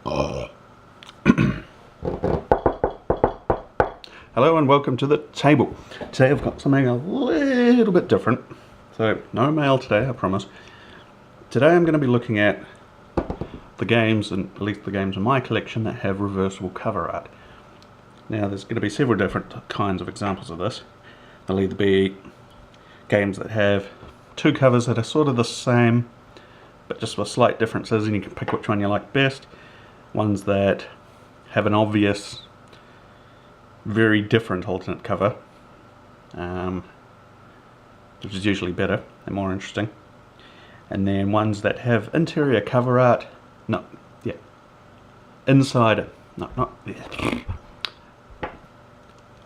Hello and welcome to the table. Today I've got something a little bit different. So no mail today, I promise. Today I'm going to be looking at the games, and at least the games in my collection, that have reversible cover art. Now there's going to be several different kinds of examples of this. They'll either be games that have two covers that are sort of the same, but just with slight differences, and you can pick which one you like best. Ones that have an obvious, very different alternate cover, which is usually better and more interesting. And then ones that have interior cover art,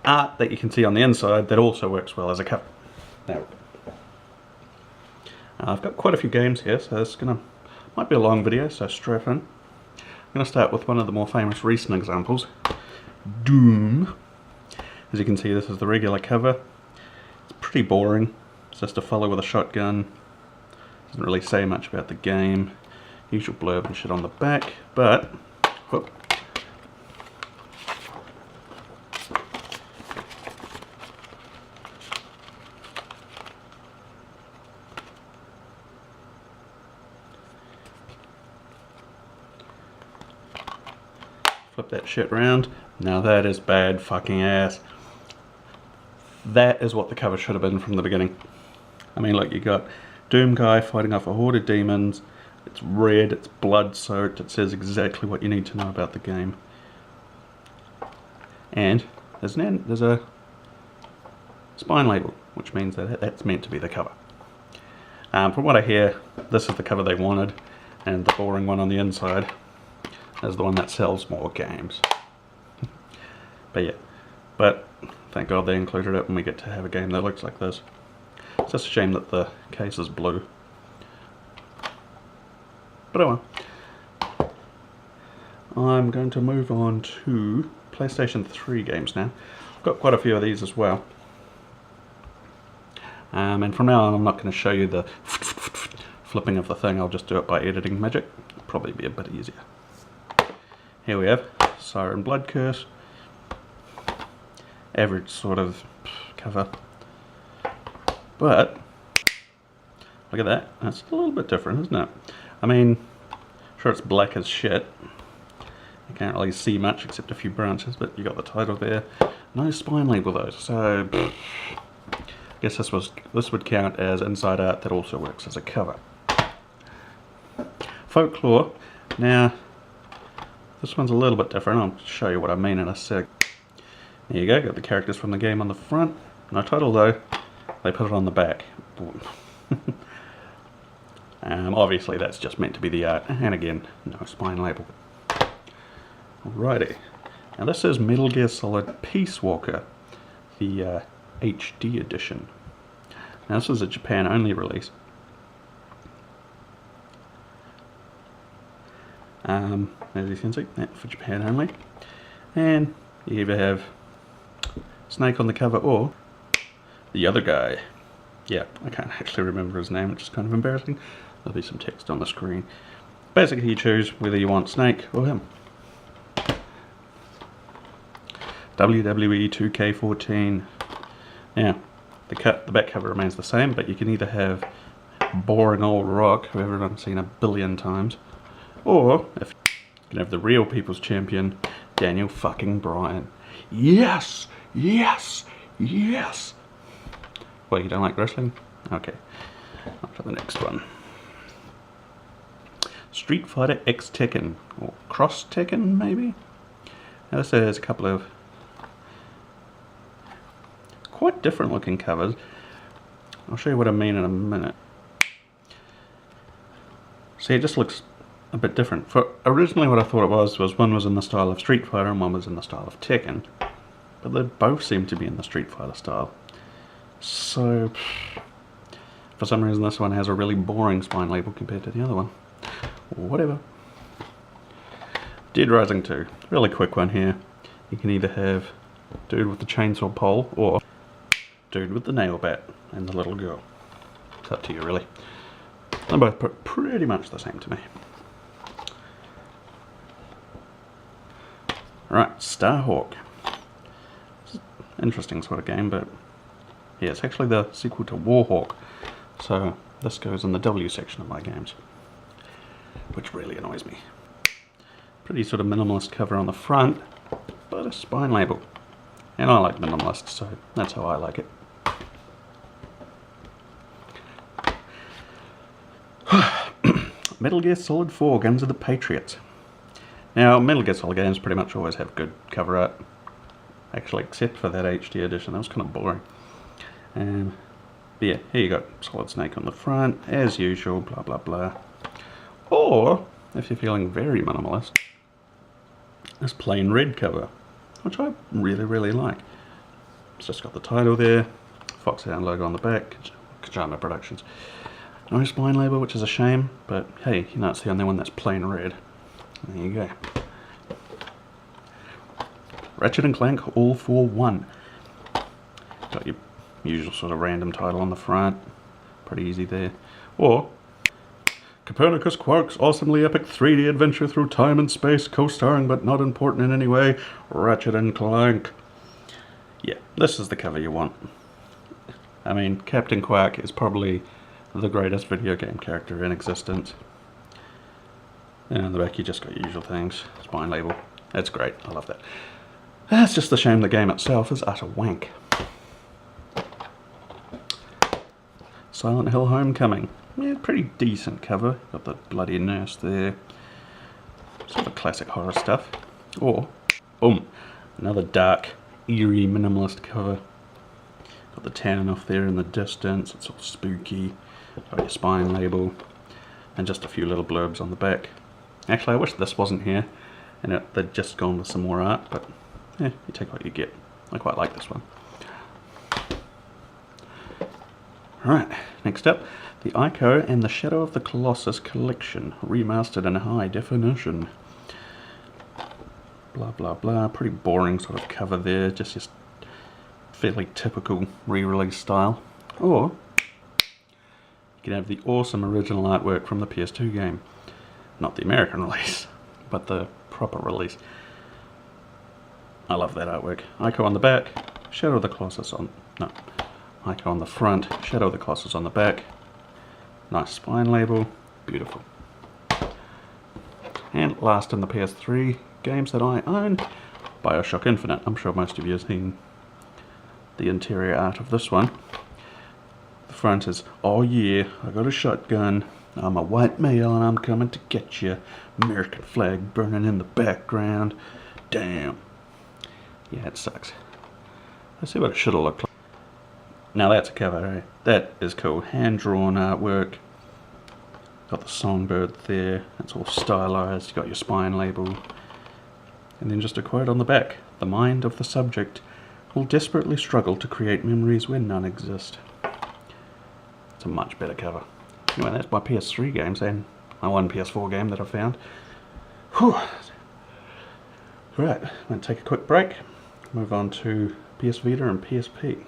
art that you can see on the inside that also works well as a cover. Now, I've got quite a few games here, so this might be a long video, so strap in. I'm going to start with one of the more famous recent examples, Doom. As you can see, this is the regular cover. It's pretty boring. It's just a fellow with a shotgun. Doesn't really say much about the game. Usual blurb and shit on the back, but whoop. Flip that shit around. Now that is bad fucking ass. That is what the cover should have been from the beginning. I mean, look, you got Doom guy fighting off a horde of demons. It's red, it's blood soaked, it says exactly what you need to know about the game. And there's a spine label, which means that that's meant to be the cover. From what I hear, this is the cover they wanted, and the boring one on the inside is the one that sells more games. But yeah, thank God they included it, and we get to have a game that looks like this. It's just a shame that the case is blue. But oh well. I'm going to move on to PlayStation 3 games now. I've got quite a few of these as well. And from now on I'm not going to show you the flipping of the thing, I'll just do it by editing magic. It'll probably be a bit easier. Here we have Siren Blood Curse. Average sort of cover. But look at that. That's a little bit different, isn't it? I mean, sure, it's black as shit. You can't really see much except a few branches, but you got the title there. No spine label though, so I guess this would count as inside art that also works as a cover. Folklore. Now, this one's a little bit different. I'll show you what I mean in a sec. There you go, got the characters from the game on the front. No title though, they put it on the back. Obviously that's just meant to be the art, and again, no spine label. Alrighty, now this is Metal Gear Solid Peace Walker, the HD edition. Now this is a Japan only release. As you can see, that for Japan only. And you either have Snake on the cover or the other guy. Yeah, I can't actually remember his name, which is kind of embarrassing. There'll be some text on the screen. Basically you choose whether you want Snake or him. WWE 2K14. Now, the back cover remains the same, but you can either have boring old Rock, who everyone's seen a billion times, or if you can have the real People's Champion, Daniel fucking Bryan. Yes! Yes! Yes! Well, you don't like wrestling? Okay. On to the next one. Street Fighter X Tekken, or Cross Tekken maybe? Now this has a couple of quite different looking covers. I'll show you what I mean in a minute. See, it just looks a bit different. For originally what I thought it was one was in the style of Street Fighter and one was in the style of Tekken. But they both seem to be in the Street Fighter style. So, for some reason this one has a really boring spine label compared to the other one. Whatever. Dead Rising 2. Really quick one here. You can either have dude with the chainsaw pole or dude with the nail bat and the little girl. It's up to you really. They're both pretty much the same to me. Right, Starhawk. Interesting sort of game, but yeah, it's actually the sequel to Warhawk. So this goes in the W section of my games, which really annoys me. Pretty sort of minimalist cover on the front, but a spine label. And I like minimalist, so that's how I like it. Metal Gear Solid 4 Guns of the Patriots. Now, Metal Gear Solid games pretty much always have good cover art. Actually, except for that HD edition, that was kind of boring. But yeah, here you got Solid Snake on the front, as usual, blah blah blah. Or, if you're feeling very minimalist, this plain red cover, which I really like. It's just got the title there, Foxhound logo on the back, Kajama Productions. No spine label, which is a shame, but hey, you know it's the only one that's plain red. There you go. Ratchet and Clank All for One. Got your usual sort of random title on the front, pretty easy there. Or Copernicus Quark's awesomely epic 3D adventure through time and space, co-starring but not important in any way, Ratchet and Clank. Yeah, this is the cover you want. I mean, Captain Quark is probably the greatest video game character in existence. And on the back you just got your usual things, spine label. That's great, I love that. It's just a shame the game itself is utter wank. Silent Hill Homecoming. Yeah, pretty decent cover. Got the bloody nurse there. Sort of classic horror stuff. Or, boom, another dark, eerie, minimalist cover. Got the town off there in the distance, it's all spooky. Got your spine label. And just a few little blurbs on the back. Actually, I wish this wasn't here. And they'd just gone with some more art, but yeah, you take what you get. I quite like this one. Alright, next up, the Ico and the Shadow of the Colossus collection, remastered in high definition. Blah blah blah, pretty boring sort of cover there, just your fairly typical re-release style. Or you can have the awesome original artwork from the PS2 game. Not the American release, but the proper release. I love that artwork. Ico on the back, Shadow of the Colossus on... no. Ico on the front, Shadow of the Colossus on the back. Nice spine label, beautiful. And last in the PS3 games that I own, Bioshock Infinite. I'm sure most of you have seen the interior art of this one. The front is, oh yeah, I got a shotgun, I'm a white male and I'm coming to get you. American flag burning in the background. Damn. Yeah, it sucks. Let's see what it should have looked like. Now that's a cover, eh? That is cool. Hand-drawn artwork. Got the songbird there. It's all stylized. You got your spine label. And then just a quote on the back. The mind of the subject will desperately struggle to create memories where none exist. It's a much better cover. Anyway, that's my PS3 games and my one PS4 game that I found. Whew. Right, I'm going to take a quick break. Move on to PS Vita and PSP.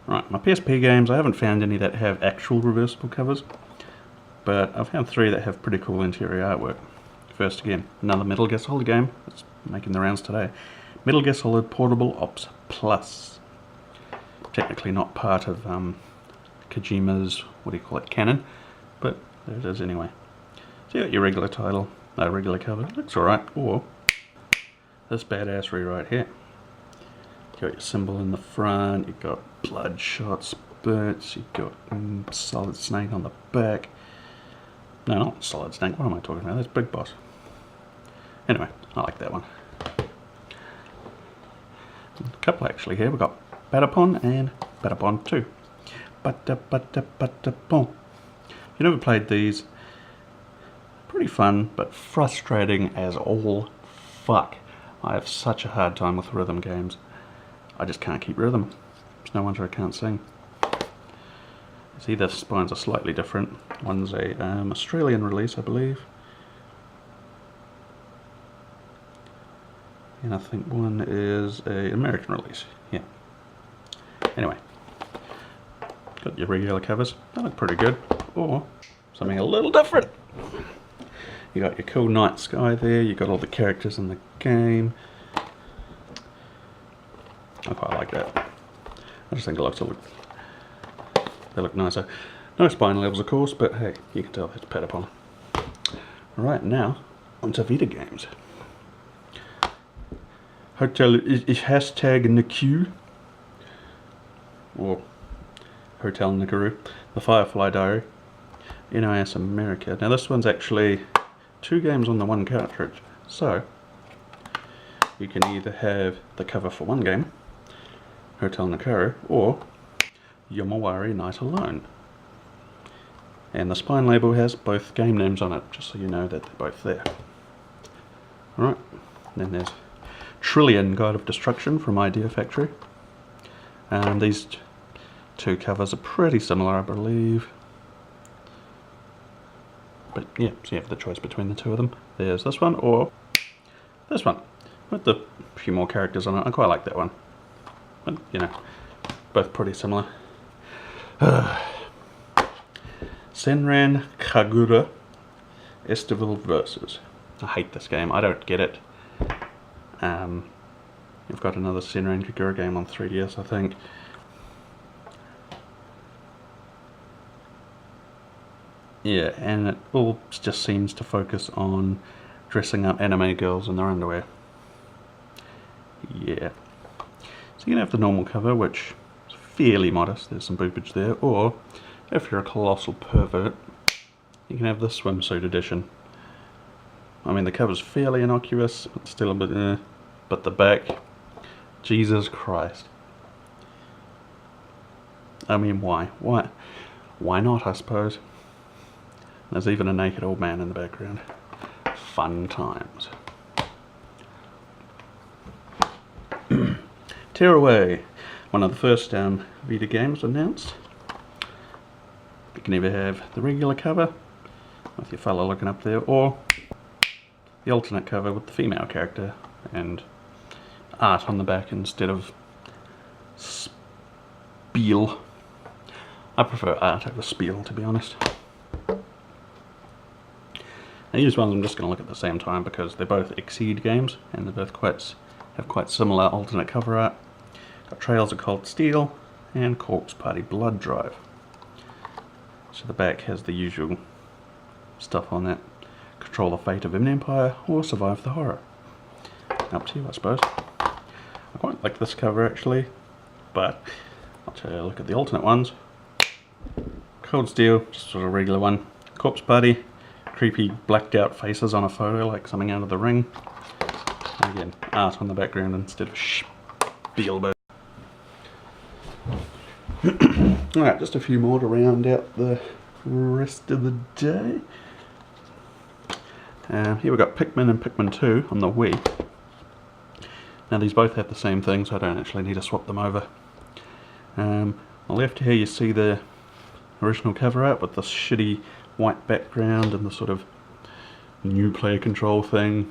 Right, my PSP games, I haven't found any that have actual reversible covers, but I've found 3 that have pretty cool interior artwork. First again, another Metal Gear Solid game, that's making the rounds today. Metal Gear Solid Portable Ops Plus. Technically not part of Kojima's, what do you call it, canon, but there it is anyway. So you got your regular title, regular cover, looks alright, or this badass rewrite here. You got your symbol in the front, you've got bloodshot spurts, you've got Solid Snake on the back. No, not Solid Snake, what am I talking about? That's Big Boss. Anyway, I like that one. A couple actually here, we've got Patapon and Patapon 2. Patapon. If you never played these, pretty fun, but frustrating as all fuck. I have such a hard time with rhythm games. I just can't keep rhythm. It's no wonder I can't sing. See, the spines are slightly different. One's a Australian release, I believe. And I think one is a American release. Yeah. Anyway. Got your regular covers. They look pretty good. Or something a little different. You got your cool night sky there, you got all the characters in the game. I quite like that. I just think it looks they look nicer. No spine levels of course, but hey, you can tell it's Patapon. Alright, now onto Vita games. Hotaru is hashtag Nikki, or Hotel Nikuru, The Firefly Diary, NIS America. Now this one's actually 2 games on the 1 cartridge, so you can either have the cover for 1 game, Hotel Nikuru, or Yomawari Night Alone. And the spine label has both game names on it, just so you know that they're both there. Alright, then there's Trillion Guide of Destruction from Idea Factory. These 2 covers are pretty similar, I believe. But yeah, so you have the choice between the 2 of them. There's this one, or this one, with a few more characters on it. I quite like that one. But, you know, both pretty similar. Senran, Kagura, Estival versus. I hate this game. I don't get it. You've got another Senran Kagura game on 3DS, I think. Yeah, and it all just seems to focus on dressing up anime girls in their underwear. Yeah. So you can have the normal cover, which is fairly modest. There's some boobage there. Or, if you're a colossal pervert, you can have the swimsuit edition. I mean, the cover's fairly innocuous, but still a bit but the back, Jesus Christ. I mean, why? Why not, I suppose? There's even a naked old man in the background. Fun times. Tearaway, one of the first Vita games announced. You can either have the regular cover with your fella looking up there, or the alternate cover with the female character and art on the back instead of spiel. I prefer art over spiel, to be honest. Now these ones I'm just going to look at the same time because they're both Exceed games and they're both have quite similar alternate cover art. Got Trails of Cold Steel and Corpse Party Blood Drive. So the back has the usual stuff on it. Control the fate of an empire or survive the horror. Up to you, I suppose. I quite like this cover actually, but I'll tell you, look at the alternate ones. Cold Steel, just sort of regular one. Corpse Party, creepy blacked out faces on a photo like something out of The Ring. And again, art on the background instead of spiel. Alright, just a few more to round out the rest of the day. Here we've got Pikmin and Pikmin 2 on the Wii. Now these both have the same thing, so I don't actually need to swap them over. On the left here you see the original cover art with this shitty white background and the sort of new player control thing.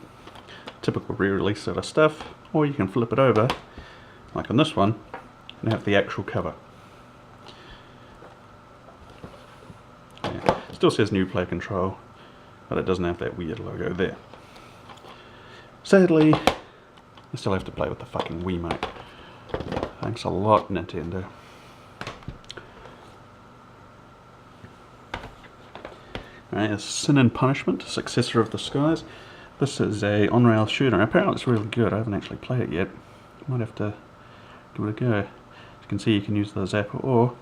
Typical re-release sort of stuff. Or you can flip it over, like on this one, and have the actual cover. Yeah. Still says new player control, but it doesn't have that weird logo there. Sadly, you still have to play with the fucking Wiimote. Thanks a lot, Nintendo. Alright, it's Sin and Punishment, Successor of the Skies. This is a on-rail shooter. Apparently it's really good. I haven't actually played it yet. Might have to give it a go. As you can see, you can use the zapper or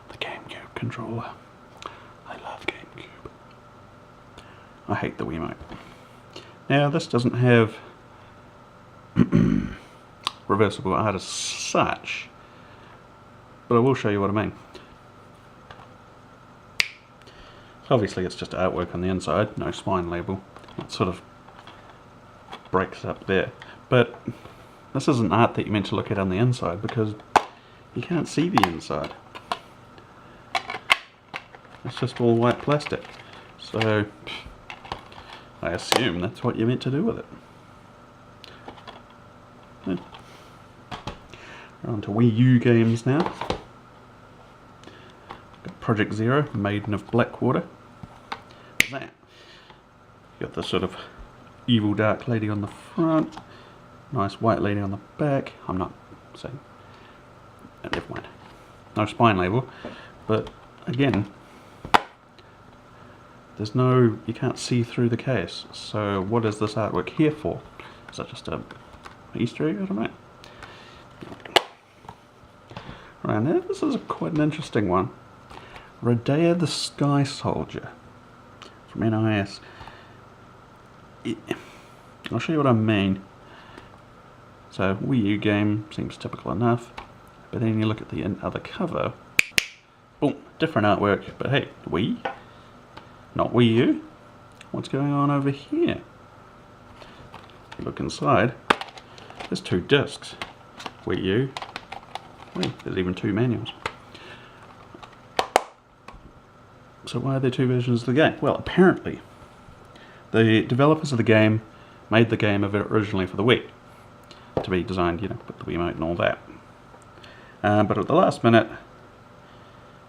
the GameCube controller. I love GameCube. I hate the Wiimote. Now, this doesn't have reversible art as such, but I will show you what I mean. So obviously it's just artwork on the inside, no spine label. It sort of breaks up there. But this isn't art that you're meant to look at on the inside because you can't see the inside. It's just all white plastic. So I assume that's what you're meant to do with it. Yeah. We're on to Wii U games now. Got Project Zero, Maiden of Blackwater. That. You got this sort of evil dark lady on the front, nice white lady on the back. I'm not saying, never mind. No spine label, but again, there's no, you can't see through the case. So what is this artwork here for? Is that just a Easter egg? I don't know. Right, now this is quite an interesting one. Rodea the Sky Soldier from NIS. I'll show you what I mean. So Wii U game seems typical enough, but then you look at the other cover. Boom, different artwork, but hey, Wii, not Wii U. What's going on over here? You look inside. There's 2 discs. Wii U. Wait, there's even 2 manuals. So why are there 2 versions of the game? Well, apparently, the developers of the game made the game originally for the Wii, to be designed, you know, with the Wiimote and all that. But at the last minute,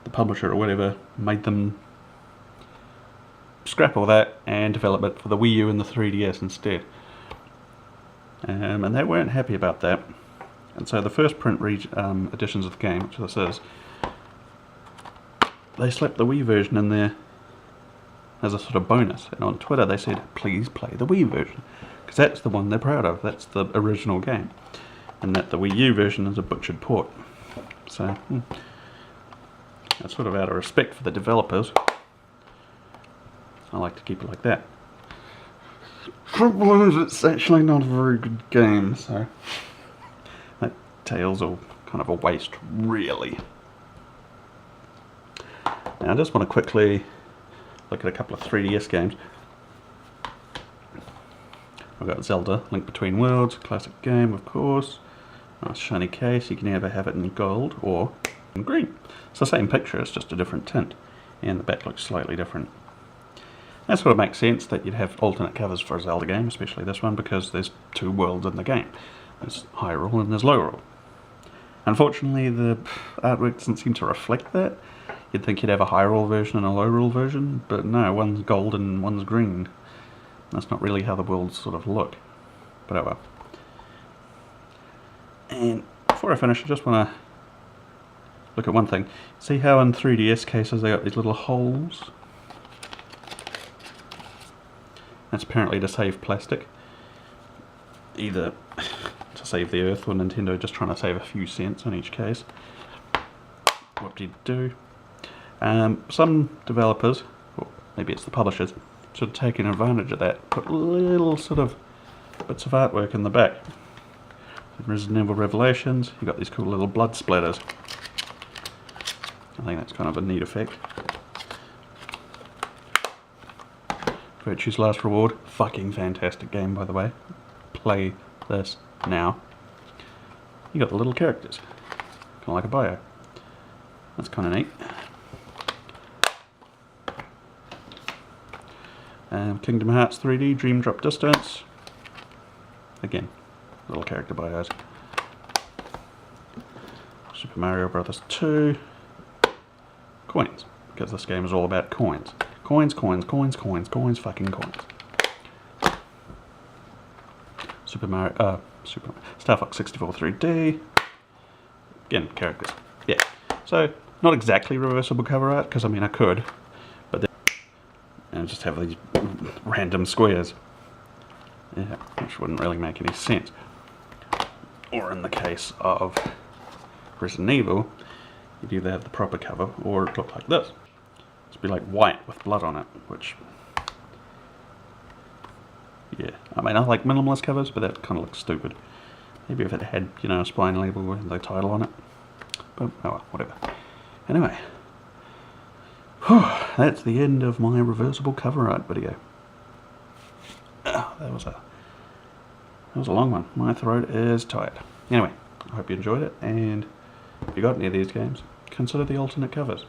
the publisher or whatever made them scrap all that and develop it for the Wii U and the 3DS instead. And they weren't happy about that. And so the first print editions of the game, which this is, they slapped the Wii version in there as a sort of bonus. And on Twitter they said, please play the Wii version, because that's the one they're proud of. That's the original game. And that the Wii U version is a butchered port. So, that's sort of out of respect for the developers. I like to keep it like that. Trouble is, it's actually not a very good game, so that Tails are kind of a waste, really. Now I just want to quickly look at a couple of 3DS games. I've got Zelda, Link Between Worlds, classic game, of course. Nice shiny case. You can either have it in gold or in green. It's the same picture, it's just a different tint, and the back looks slightly different. That sort of makes sense that you'd have alternate covers for a Zelda game, especially this one, because there's 2 worlds in the game. There's high roll and there's low roll. Unfortunately, the artwork doesn't seem to reflect that. You'd think you'd have a high roll version and a low roll version, but no, one's gold and one's green. That's not really how the worlds sort of look. But oh well. And before I finish, I just want to look at one thing. See how in 3DS cases they got these little holes? That's apparently to save plastic. Either to save the earth, or Nintendo just trying to save a few cents on each case. What do you do? Some developers, or maybe it's the publishers, sort of taking advantage of that, put little sort of bits of artwork in the back. Resident Evil Revelations, you've got these cool little blood splatters. I think that's kind of a neat effect. Virtue's Last Reward, fucking fantastic game, by the way. Play this now. You got the little characters, kind of like a bio. That's kind of neat. Kingdom Hearts 3D, Dream Drop Distance. Again, little character bios. Super Mario Brothers 2. Coins, because this game is all about coins. Coins, coins, coins, coins, coins, fucking coins. Starhawk 64 3D. Again, characters. Yeah. So, not exactly reversible cover art, because I mean I could, but then and just have these random squares. Yeah, which wouldn't really make any sense. Or in the case of Resident Evil, you'd either have the proper cover or it look like this. It'd be like white with blood on it, which, yeah, I mean I like minimalist covers, but that kind of looks stupid. Maybe if it had, you know, a spine label with the title on it, but oh well, whatever. Anyway, that's the end of my reversible cover art video. That was a long one. My throat is tired. Anyway, I hope you enjoyed it, and if you got any of these games, consider the alternate covers.